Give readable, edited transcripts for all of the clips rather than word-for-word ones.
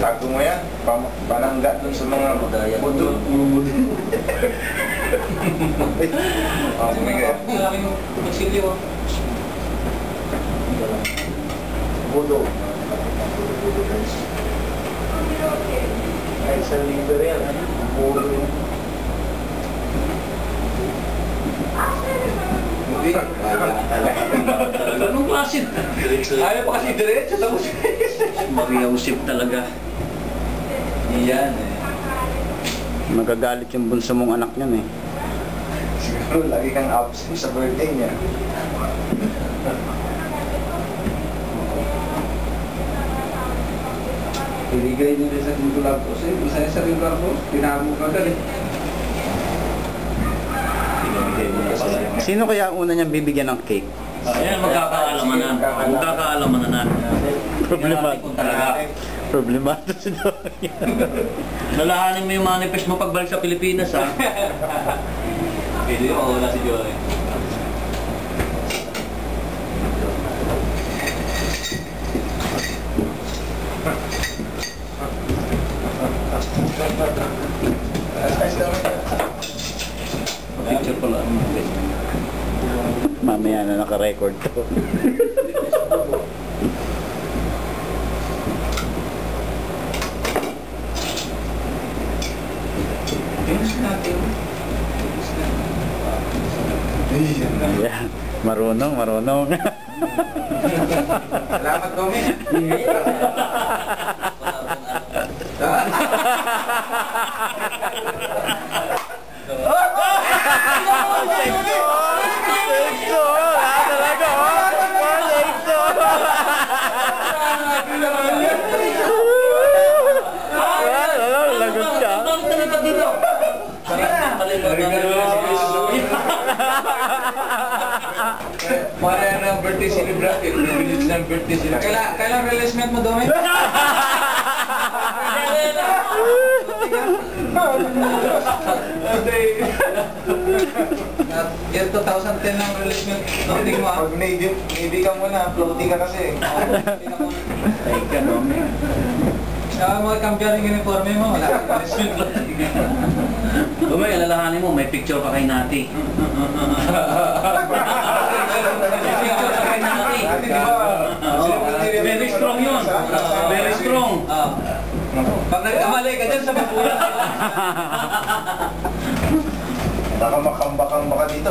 Tago mo yan, panangga dun sa mga budo. Sumiga. Budo. Ay, sa liver yan. Budo. Anong klase? Ayaw pa kasi diretso. Tapos Mariusip talaga. yan eh. Magagalit yung bunso mong anak niyan eh. Siguro lagi kang absent sa birthday niya. Ibigay nyo rin sa Tito Larcos eh. Masaya sa Tito Larcos. Tinamo ka agad eh. Ibigay mo na pala yun. Sino kaya ang una niyang bibigyan ng cake? Ayan, magkakaalaman na. Magkakaalaman na natin. Problemato. Kung talaga. Problemato si Dory. Lalahanin mo yung manifest mo pagbalik sa Pilipinas, ha? Pwede yung mawala si Joy. Picture pala. Mamaya na naka-record to. Finish natin. Ayan. Marunong, marunong. Salamat, Domi. Lagot ka. Para ng birthday celebrate. Minutes ng birthday celebrate. Kailan releasement mo, Domi? Year 2010 ang releasement. Hindi mo Pag Navy ka muna, floating ka kasi. Ay, ganon. Saka mga kampiyan yung uniforme mo, wala kang releasement. Lumay, alalahanin mo, may picture pa kay Nati. May picture pa kay Nati. Very strong yun. Very strong. Pag nagkamali ka dyan sa mabulan nila. Baka makambakang baka dito.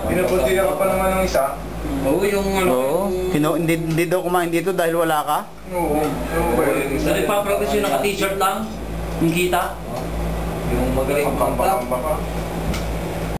Pinupunti ka pa naman ng isa. Oo, yung ano. Oo. Hindi daw kumain dito dahil wala ka? Oo. Sa nagpa-practice yung naka-t-shirt lang. Yung kita. Yung magaling Makambakang baka.